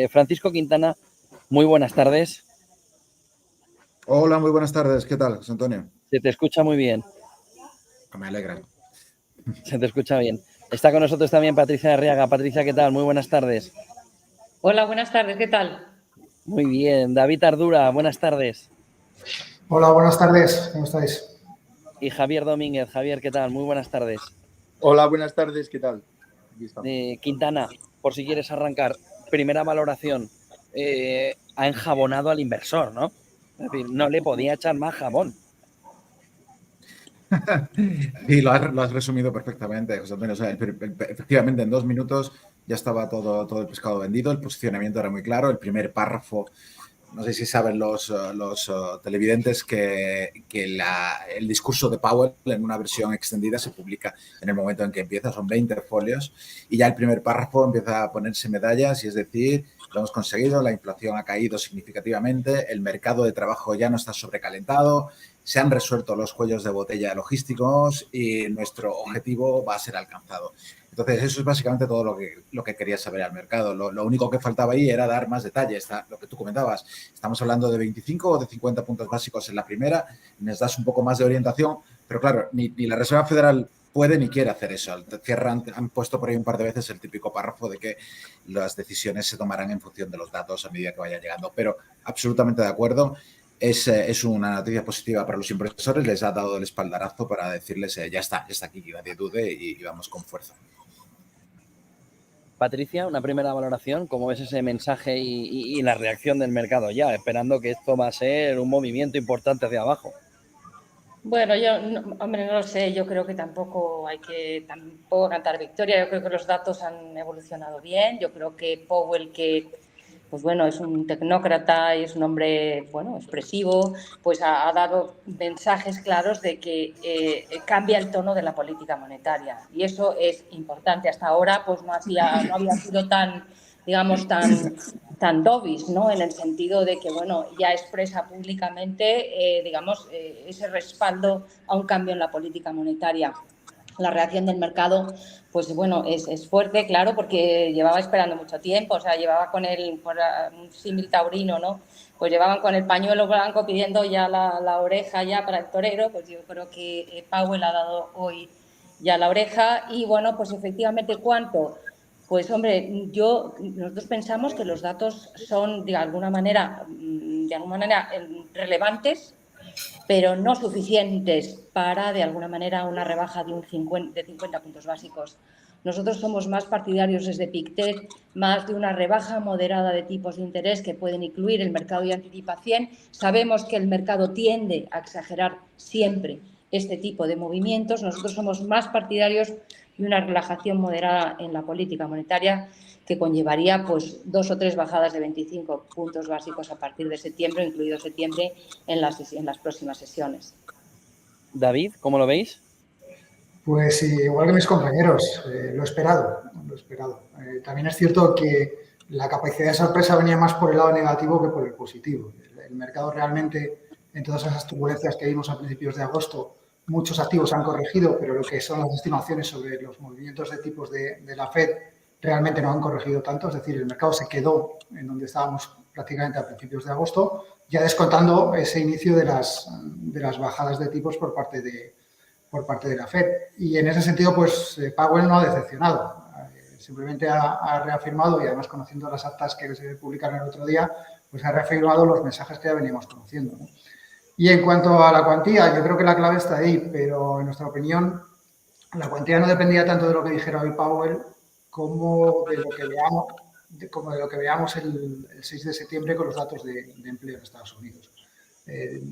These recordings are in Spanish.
Francisco Quintana, muy buenas tardes. Hola, muy buenas tardes. ¿Qué tal, José Antonio? Se te escucha muy bien. Me alegra. Se te escucha bien. Está con nosotros también Patricia Arriaga. Patricia, ¿qué tal? Muy buenas tardes. Hola, buenas tardes. ¿Qué tal? Muy bien. David Ardura, buenas tardes. Hola, buenas tardes. ¿Cómo estáis? Y Javier Domínguez. Javier, ¿qué tal? Muy buenas tardes. Hola, buenas tardes. ¿Qué tal? Aquí estamos. Quintana, por si quieres arrancar, primera valoración. Ha enjabonado al inversor, ¿no? Es decir, no le podía echar más jabón. Sí, lo has resumido perfectamente, José Antonio. O sea, efectivamente, en 2 minutos ya estaba todo el pescado vendido. El posicionamiento era muy claro. El primer párrafo, no sé si saben los televidentes que el discurso de Powell en una versión extendida se publica en el momento en que empieza, son 20 folios, y ya el primer párrafo empieza a ponerse medallas, y es decir, lo hemos conseguido, la inflación ha caído significativamente, el mercado de trabajo ya no está sobrecalentado, se han resuelto los cuellos de botella logísticos y nuestro objetivo va a ser alcanzado. Entonces, eso es básicamente todo lo que quería saber al mercado. Lo único que faltaba ahí era dar más detalles. Lo que tú comentabas, estamos hablando de 25 o de 50 puntos básicos en la primera, les das un poco más de orientación, pero claro, ni la Reserva Federal puede ni quiere hacer eso. Han puesto por ahí un par de veces el típico párrafo de que las decisiones se tomarán en función de los datos a medida que vayan llegando, pero absolutamente de acuerdo. Es una noticia positiva para los inversores, les ha dado el espaldarazo para decirles ya está aquí, que nadie dude y vamos con fuerza. Patricia, una primera valoración, ¿cómo ves ese mensaje y la reacción del mercado ya, esperando que esto va a ser un movimiento importante hacia abajo? Bueno, no lo sé, yo creo que tampoco hay que cantar victoria. Yo creo que los datos han evolucionado bien. Yo creo que Powell, que pues bueno, es un tecnócrata y es un hombre, bueno, expresivo, pues ha dado mensajes claros de que cambia el tono de la política monetaria. Y eso es importante. Hasta ahora pues no había sido tan, digamos, tan dovish, ¿no? En el sentido de que, bueno, ya expresa públicamente, ese respaldo a un cambio en la política monetaria. La reacción del mercado, pues bueno, es fuerte, claro, porque llevaba esperando mucho tiempo, o sea, llevaba con un símil taurino, ¿no? Pues llevaban con el pañuelo blanco pidiendo ya la oreja ya para el torero, pues yo creo que Powell ha dado hoy ya la oreja y, bueno, pues efectivamente, ¿cuánto? Pues, hombre, nosotros pensamos que los datos son de alguna manera relevantes, pero no suficientes para, de alguna manera, una rebaja de 50 puntos básicos. Nosotros somos más partidarios desde Pictet, más de una rebaja moderada de tipos de interés que pueden incluir el mercado de anticipación. Sabemos que el mercado tiende a exagerar siempre este tipo de movimientos. Nosotros somos más partidarios de una relajación moderada en la política monetaria que conllevaría pues 2 o 3 bajadas de 25 puntos básicos a partir de septiembre, incluido septiembre, en las próximas sesiones. David, ¿cómo lo veis? Pues igual que mis compañeros, lo he esperado. También es cierto que la capacidad de sorpresa venía más por el lado negativo que por el positivo. El mercado realmente, en todas esas turbulencias que vimos a principios de agosto, muchos activos han corregido, pero lo que son las estimaciones sobre los movimientos de tipos de la Fed realmente no han corregido tanto. Es decir, el mercado se quedó en donde estábamos prácticamente a principios de agosto, ya descontando ese inicio de las bajadas de tipos por parte de la Fed. Y en ese sentido, pues Powell no ha decepcionado. Simplemente ha reafirmado, y además conociendo las actas que se publicaron el otro día, pues ha reafirmado los mensajes que ya veníamos conociendo, ¿no? Y en cuanto a la cuantía, yo creo que la clave está ahí, pero en nuestra opinión, la cuantía no dependía tanto de lo que dijera hoy Powell como de lo que veamos el 6 de septiembre con los datos de empleo en Estados Unidos.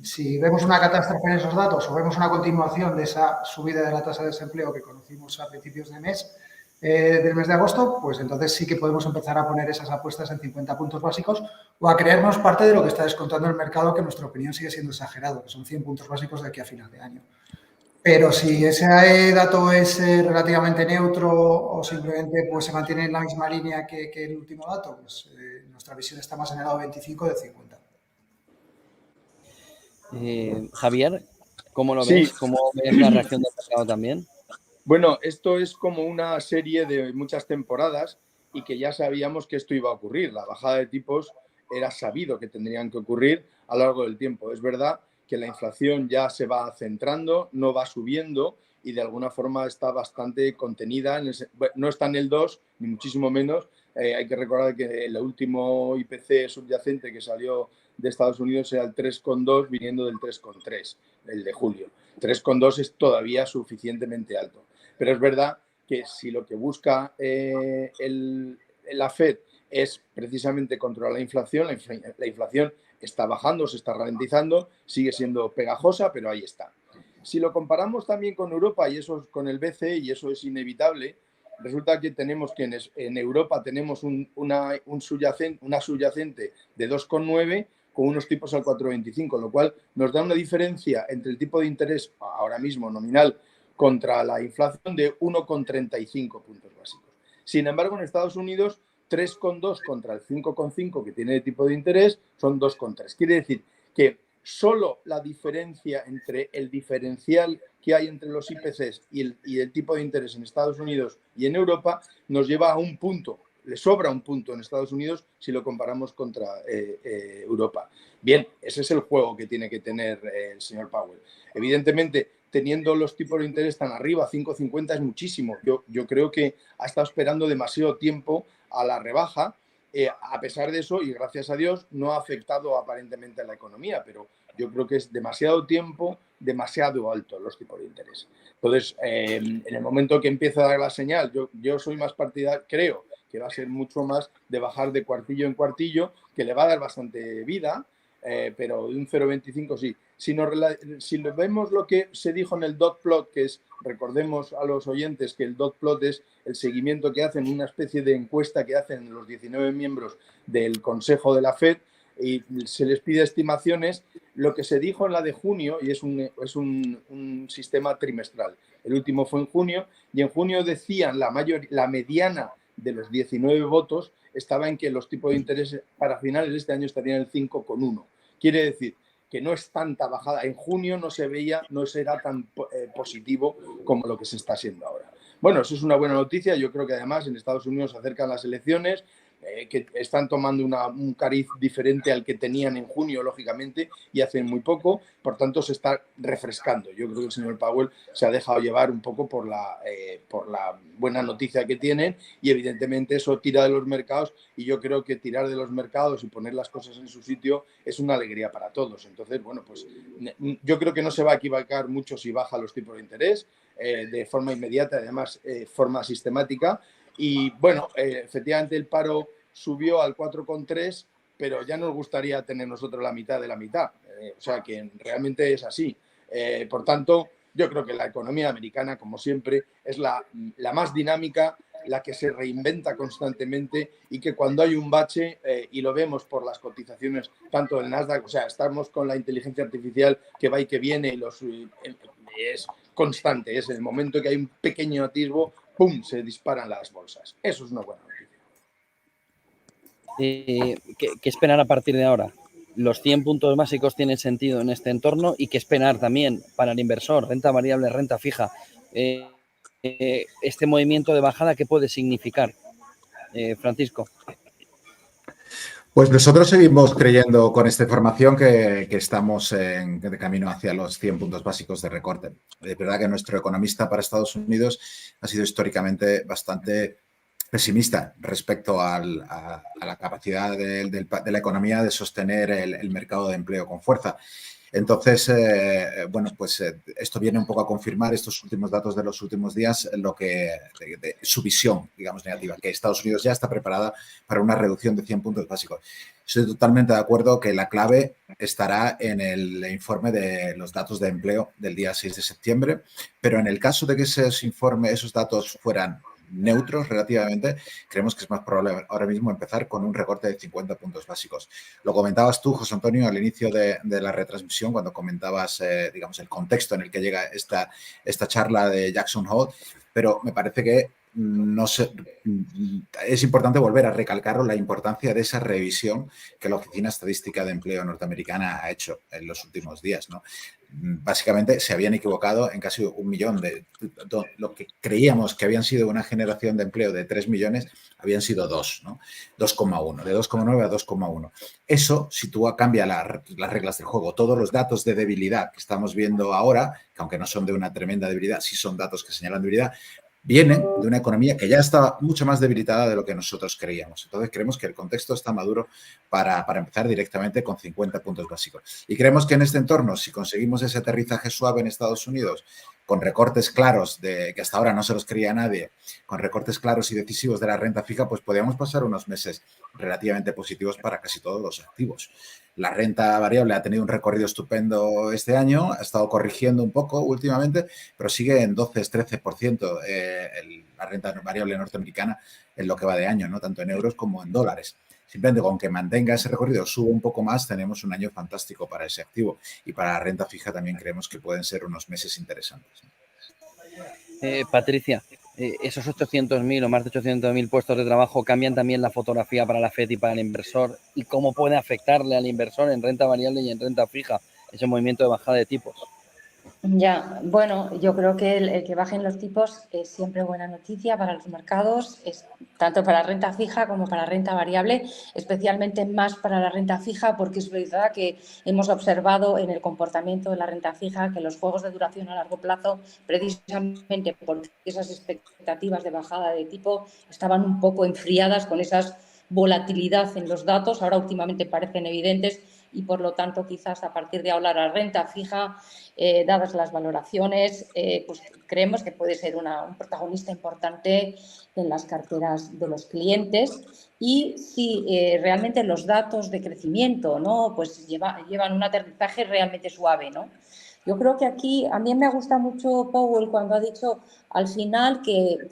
Si vemos una catástrofe en esos datos o vemos una continuación de esa subida de la tasa de desempleo que conocimos a principios del mes de agosto, pues entonces sí que podemos empezar a poner esas apuestas en 50 puntos básicos o a creernos parte de lo que está descontando el mercado, que en nuestra opinión sigue siendo exagerado, que son 100 puntos básicos de aquí a final de año. Pero si ese dato es relativamente neutro o simplemente pues, se mantiene en la misma línea que el último dato, pues nuestra visión está más en el lado 25 de 50. Javier, ¿cómo lo ves? ¿Cómo ves la reacción del mercado también? Bueno, esto es como una serie de muchas temporadas y que ya sabíamos que esto iba a ocurrir. La bajada de tipos era sabido que tendrían que ocurrir a lo largo del tiempo. Es verdad que la inflación ya se va centrando, no va subiendo y de alguna forma está bastante contenida. No está en el 2, ni muchísimo menos. Hay que recordar que el último IPC subyacente que salió de Estados Unidos era el 3,2, viniendo del 3,3, el de julio. 3,2 es todavía suficientemente alto. Pero es verdad que si lo que busca la Fed es precisamente controlar la inflación está bajando, se está ralentizando, sigue siendo pegajosa, pero ahí está. Si lo comparamos también con Europa y eso con el BCE, y eso es inevitable, resulta que tenemos que en Europa tenemos una subyacente de 2,9 con unos tipos al 4,25, lo cual nos da una diferencia entre el tipo de interés ahora mismo nominal contra la inflación de 1,35 puntos básicos. Sin embargo, en Estados Unidos, 3,2 contra el 5,5 que tiene de tipo de interés son 2,3. Quiere decir que solo la diferencia entre el diferencial que hay entre los IPCs y el tipo de interés en Estados Unidos y en Europa nos lleva a un punto. Le sobra un punto en Estados Unidos si lo comparamos contra Europa. Bien, ese es el juego que tiene que tener el señor Powell. Evidentemente, teniendo los tipos de interés tan arriba, 5,50 es muchísimo. Yo creo que ha estado esperando demasiado tiempo a la rebaja. A pesar de eso, y gracias a Dios, no ha afectado aparentemente a la economía, pero yo creo que es demasiado tiempo, demasiado alto los tipos de interés. Entonces, en el momento que empieza a dar la señal, yo soy más partidario, creo que va a ser mucho más de bajar de cuartillo en cuartillo, que le va a dar bastante vida, pero de un 0,25 sí. Si vemos lo que se dijo en el dot plot, que es, recordemos a los oyentes que el dot plot es el seguimiento que hacen, una especie de encuesta que hacen los 19 miembros del Consejo de la FED, y se les pide estimaciones. Lo que se dijo en la de junio, y es un sistema trimestral, el último fue en junio, y en junio decían la mediana de los 19 votos estaba en que los tipos de interés para finales de este año estarían en el 5,1. Quiere decir que no es tanta bajada. En junio no será tan positivo como lo que se está haciendo ahora. Bueno, eso es una buena noticia. Yo creo que además en Estados Unidos se acercan las elecciones, que están tomando un cariz diferente al que tenían en junio, lógicamente, y hace muy poco. Por tanto, se está refrescando. Yo creo que el señor Powell se ha dejado llevar un poco por la buena noticia que tienen, y evidentemente eso tira de los mercados, y yo creo que tirar de los mercados y poner las cosas en su sitio es una alegría para todos. Entonces, bueno, pues yo creo que no se va a equivocar mucho si baja los tipos de interés de forma inmediata, además forma sistemática. Y bueno, efectivamente el paro subió al 4,3, pero ya nos gustaría tener nosotros la mitad de la mitad. O sea que realmente es así. Por tanto, yo creo que la economía americana, como siempre, es la más dinámica, la que se reinventa constantemente, y que cuando hay un bache, y lo vemos por las cotizaciones tanto del Nasdaq, o sea, estamos con la inteligencia artificial que va y que viene, es constante, es el momento que hay un pequeño atisbo, ¡pum!, se disparan las bolsas. Eso es una buena noticia. ¿Qué esperar a partir de ahora? Los 100 puntos básicos tienen sentido en este entorno, y qué esperar también para el inversor, renta variable, renta fija. Este movimiento de bajada, ¿qué puede significar? Francisco. Pues nosotros seguimos creyendo con esta información que estamos de camino hacia los 100 puntos básicos de recorte. Es verdad que nuestro economista para Estados Unidos ha sido históricamente bastante pesimista respecto a la capacidad de la economía de sostener el mercado de empleo con fuerza. Entonces, bueno, pues esto viene un poco a confirmar estos últimos datos de los últimos días, de su visión, digamos, negativa, que Estados Unidos ya está preparada para una reducción de 100 puntos básicos. Estoy totalmente de acuerdo que la clave estará en el informe de los datos de empleo del día 6 de septiembre, pero en el caso de que esos datos fueran neutros relativamente, creemos que es más probable ahora mismo empezar con un recorte de 50 puntos básicos. Lo comentabas tú, José Antonio, al inicio de la retransmisión, cuando comentabas, digamos, el contexto en el que llega esta charla de Jackson Hole, pero me parece que es importante volver a recalcar la importancia de esa revisión que la Oficina Estadística de Empleo norteamericana ha hecho en los últimos días, ¿no? básicamente se habían equivocado en casi 1 millón. Lo que creíamos que habían sido una generación de empleo de 3 millones, habían sido 2, ¿no? 2,1, de 2,9 a 2,1. Eso sitúa, cambia las reglas del juego. Todos los datos de debilidad que estamos viendo ahora, que aunque no son de una tremenda debilidad, sí son datos que señalan debilidad, vienen de una economía que ya estaba mucho más debilitada de lo que nosotros creíamos. Entonces, creemos que el contexto está maduro para empezar directamente con 50 puntos básicos. Y creemos que en este entorno, si conseguimos ese aterrizaje suave en Estados Unidos, con recortes claros que hasta ahora no se los creía nadie, con recortes claros y decisivos de la renta fija, pues podríamos pasar unos meses relativamente positivos para casi todos los activos. La renta variable ha tenido un recorrido estupendo este año, ha estado corrigiendo un poco últimamente, pero sigue en 12-13% la renta variable norteamericana en lo que va de año, ¿no? Tanto en euros como en dólares. Simplemente con que mantenga ese recorrido, suba un poco más, tenemos un año fantástico para ese activo. Y para la renta fija también creemos que pueden ser unos meses interesantes. Patricia, esos 800.000 o más de 800.000 puestos de trabajo cambian también la fotografía para la FED y para el inversor, y cómo puede afectarle al inversor en renta variable y en renta fija ese movimiento de bajada de tipos. Ya, bueno, yo creo que el que bajen los tipos es siempre buena noticia para los mercados, tanto para renta fija como para renta variable, especialmente más para la renta fija, porque es verdad que hemos observado en el comportamiento de la renta fija que los juegos de duración a largo plazo, precisamente porque esas expectativas de bajada de tipo estaban un poco enfriadas con esa volatilidad en los datos, ahora últimamente parecen evidentes, y por lo tanto quizás a partir de ahora la renta fija, dadas las valoraciones, pues creemos que puede ser un protagonista importante en las carteras de los clientes. Y si realmente los datos de crecimiento, ¿no?, pues llevan un aterrizaje realmente suave, ¿no? Yo creo que aquí a mí me gusta mucho Powell cuando ha dicho al final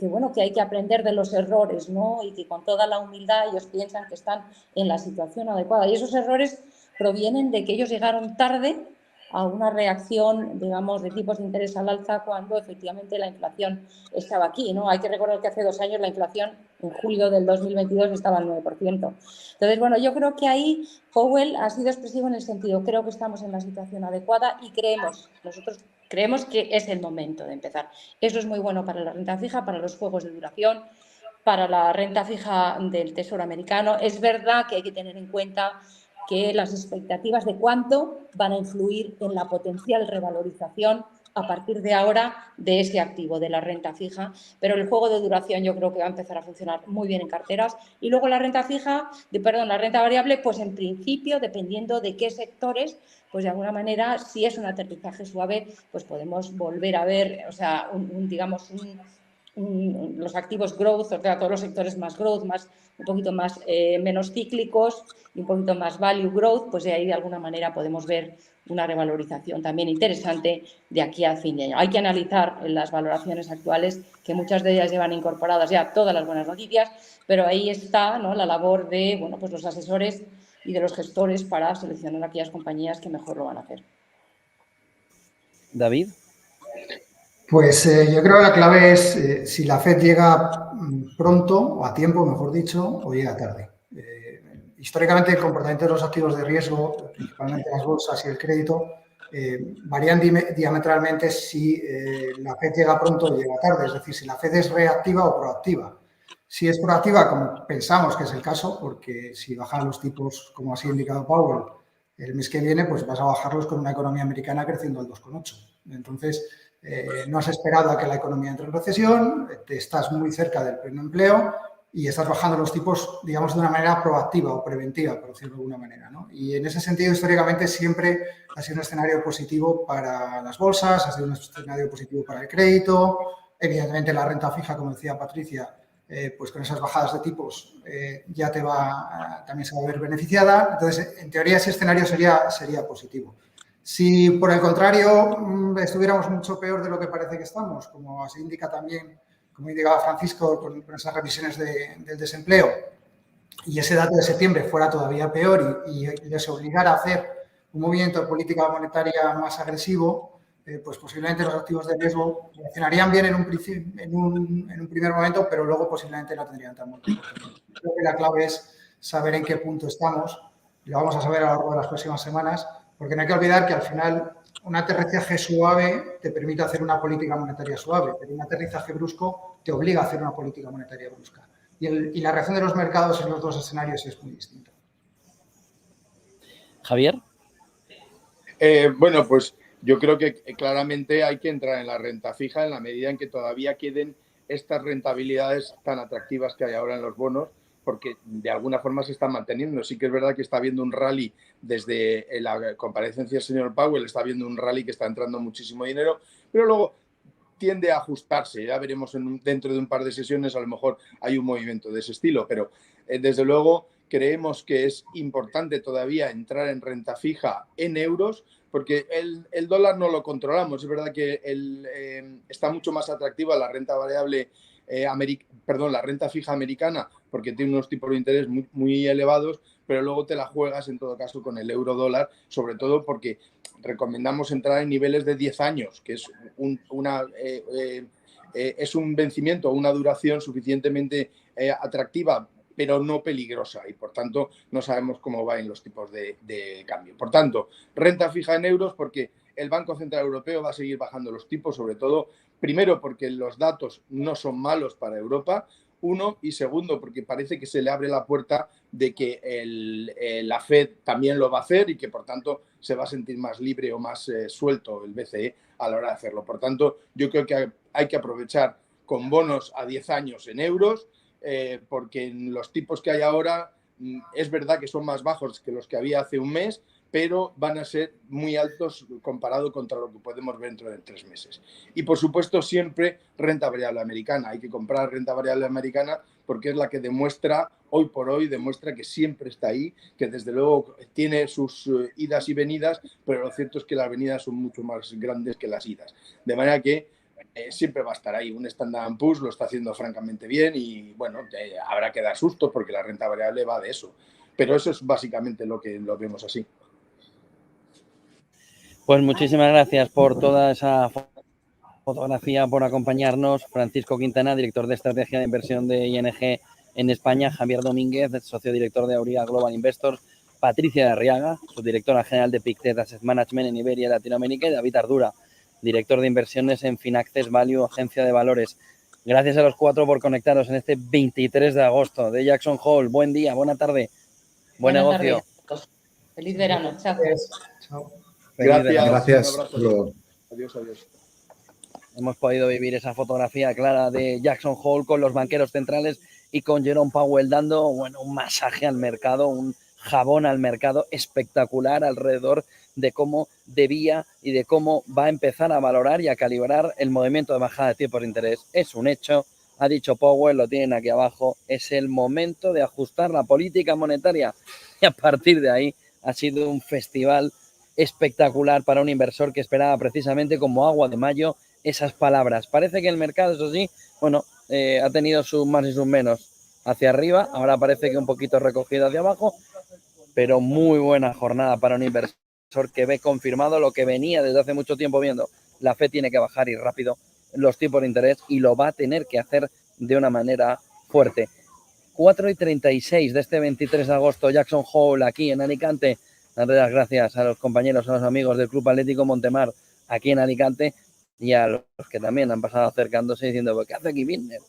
bueno, que hay que aprender de los errores, ¿no?, y que con toda la humildad ellos piensan que están en la situación adecuada. Y esos errores provienen de que ellos llegaron tarde a una reacción, digamos, de tipos de interés al alza cuando efectivamente la inflación estaba aquí, ¿no? Hay que recordar que hace 2 años la inflación en julio del 2022 estaba al 9%. Entonces, bueno, yo creo que ahí Powell ha sido expresivo en el sentido, creo que estamos en la situación adecuada y nosotros creemos que es el momento de empezar. Eso es muy bueno para la renta fija, para los juegos de duración, para la renta fija del Tesoro americano. Es verdad que hay que tener en cuenta que las expectativas de cuánto van a influir en la potencial revalorización a partir de ahora de ese activo, de la renta fija, pero el juego de duración yo creo que va a empezar a funcionar muy bien en carteras. Y luego la renta la renta variable, pues en principio, dependiendo de qué sectores, pues de alguna manera, si es un aterrizaje suave, pues podemos volver a ver, o sea, los activos growth, o sea, todos los sectores más growth, un poquito más menos cíclicos y un poquito más value growth, pues de ahí de alguna manera podemos ver una revalorización también interesante de aquí a fin de año. Hay que analizar las valoraciones actuales, que muchas de ellas llevan incorporadas ya todas las buenas noticias, pero ahí está, ¿no?, la labor de, bueno, pues los asesores y de los gestores para seleccionar aquellas compañías que mejor lo van a hacer. David. Pues yo creo que la clave es si la FED llega pronto, o a tiempo, mejor dicho, o llega tarde. Históricamente, el comportamiento de los activos de riesgo, principalmente las bolsas y el crédito, varían diametralmente si la FED llega pronto o llega tarde. Es decir, si la FED es reactiva o proactiva. Si es proactiva, como pensamos que es el caso, porque si bajan los tipos, como así ha indicado Powell, el mes que viene, pues vas a bajarlos con una economía americana creciendo al 2,8. Entonces, no has esperado a que la economía entre en recesión, estás muy cerca del pleno empleo y estás bajando los tipos, digamos, de una manera proactiva o preventiva, por decirlo de alguna manera, ¿no? Y en ese sentido, históricamente, siempre ha sido un escenario positivo para las bolsas, ha sido un escenario positivo para el crédito. Evidentemente, la renta fija, como decía Patricia, pues con esas bajadas de tipos ya también se va a ver beneficiada. Entonces, en teoría, ese escenario sería positivo. Si, por el contrario, estuviéramos mucho peor de lo que parece que estamos, como así indica también, como indicaba Francisco, con esas revisiones del desempleo, y ese dato de septiembre fuera todavía peor y les obligara a hacer un movimiento de política monetaria más agresivo, pues posiblemente los activos de riesgo reaccionarían bien en un primer momento, pero luego posiblemente no tendrían tan buen comportamiento. Creo que la clave es saber en qué punto estamos, y lo vamos a saber a lo largo de las próximas semanas, porque no hay que olvidar que al final un aterrizaje suave te permite hacer una política monetaria suave, pero un aterrizaje brusco te obliga a hacer una política monetaria brusca. Y la reacción de los mercados en los dos escenarios es muy distinta. Javier. Bueno, pues yo creo que claramente hay que entrar en la renta fija en la medida en que todavía queden estas rentabilidades tan atractivas que hay ahora en los bonos, porque de alguna forma se están manteniendo. Sí que es verdad que está habiendo un rally desde la comparecencia del señor Powell, está habiendo un rally que está entrando muchísimo dinero, pero luego tiende a ajustarse. Ya veremos dentro de un par de sesiones, a lo mejor hay un movimiento de ese estilo, pero desde luego creemos que es importante todavía entrar en renta fija en euros, porque el dólar no lo controlamos. Es verdad que está mucho más atractiva la renta variable, la renta fija americana, porque tiene unos tipos de interés muy, muy elevados, pero luego te la juegas en todo caso con el euro dólar, sobre todo porque recomendamos entrar en niveles de 10 años, que es es un vencimiento, una duración suficientemente atractiva, pero no peligrosa, y por tanto no sabemos cómo van los tipos de cambio. Por tanto, renta fija en euros, porque el Banco Central Europeo va a seguir bajando los tipos, sobre todo, primero porque los datos no son malos para Europa, uno, y segundo porque parece que se le abre la puerta de que la Fed también lo va a hacer y que por tanto se va a sentir más libre o más suelto el BCE a la hora de hacerlo. Por tanto, yo creo que hay que aprovechar con bonos a 10 años en euros, porque en los tipos que hay ahora es verdad que son más bajos que los que había hace un mes, pero van a ser muy altos comparado contra lo que podemos ver dentro de 3 meses. Y por supuesto siempre renta variable americana. Hay que comprar renta variable americana porque es la que demuestra, hoy por hoy, demuestra que siempre está ahí, que desde luego tiene sus idas y venidas, pero lo cierto es que las venidas son mucho más grandes que las idas. De manera que siempre va a estar ahí. Un Standard & Poor's lo está haciendo francamente bien y bueno, habrá que dar sustos porque la renta variable va de eso. Pero eso es básicamente lo que lo vemos así. Pues muchísimas gracias por toda esa fotografía, por acompañarnos. Francisco Quintana, director de estrategia de inversión de ING en España, Javier Domínguez, socio director de Auria Global Investors, Patricia de Arriaga, subdirectora general de Pictet Asset Management en Iberia y Latinoamérica, y David Ardura, director de inversiones en Finaccess Value, agencia de valores. Gracias a los 4 por conectaros en este 23 de agosto de Jackson Hole. Buen día, buena tarde, buen negocio. Tarde. Feliz verano. Chao. Chao. Gracias. Un abrazo. Adiós, adiós. Hemos podido vivir esa fotografía clara de Jackson Hole con los banqueros centrales y con Jerome Powell dando un masaje al mercado, un jabón al mercado espectacular alrededor de cómo debía y de cómo va a empezar a valorar y a calibrar el movimiento de bajada de tipos de interés. Es un hecho, ha dicho Powell, lo tienen aquí abajo, es el momento de ajustar la política monetaria y a partir de ahí ha sido un festival espectacular para un inversor que esperaba precisamente como agua de mayo esas palabras. Parece que el mercado, eso sí, ha tenido sus más y sus menos hacia arriba, ahora parece que un poquito recogido hacia abajo, pero muy buena jornada para un inversor que ve confirmado lo que venía desde hace mucho tiempo viendo. La Fed tiene que bajar y rápido los tipos de interés y lo va a tener que hacer de una manera fuerte. 4:36 de este 23 de agosto, Jackson Hole aquí en Alicante. Darle las gracias a los compañeros, a los amigos del Club Atlético Montemar aquí en Alicante y a los que también han pasado acercándose diciendo, pues, ¿qué hace aquí Bittner?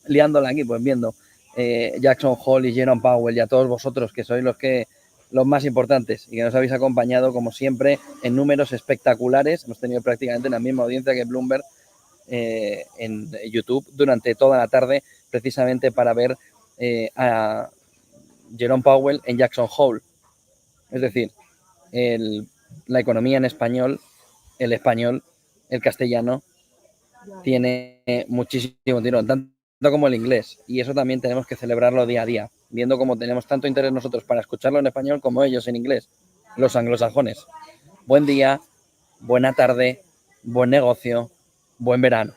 Liándola aquí, pues viendo Jackson Hole y Jerome Powell y a todos vosotros que sois los más importantes y que nos habéis acompañado como siempre en números espectaculares. Hemos tenido prácticamente la misma audiencia que Bloomberg en YouTube durante toda la tarde precisamente para ver a Jerome Powell en Jackson Hole. Es decir, la economía en español, el castellano, tiene muchísimo tirón, tanto como el inglés. Y eso también tenemos que celebrarlo día a día, viendo cómo tenemos tanto interés nosotros para escucharlo en español como ellos en inglés, los anglosajones. Buen día, buena tarde, buen negocio, buen verano.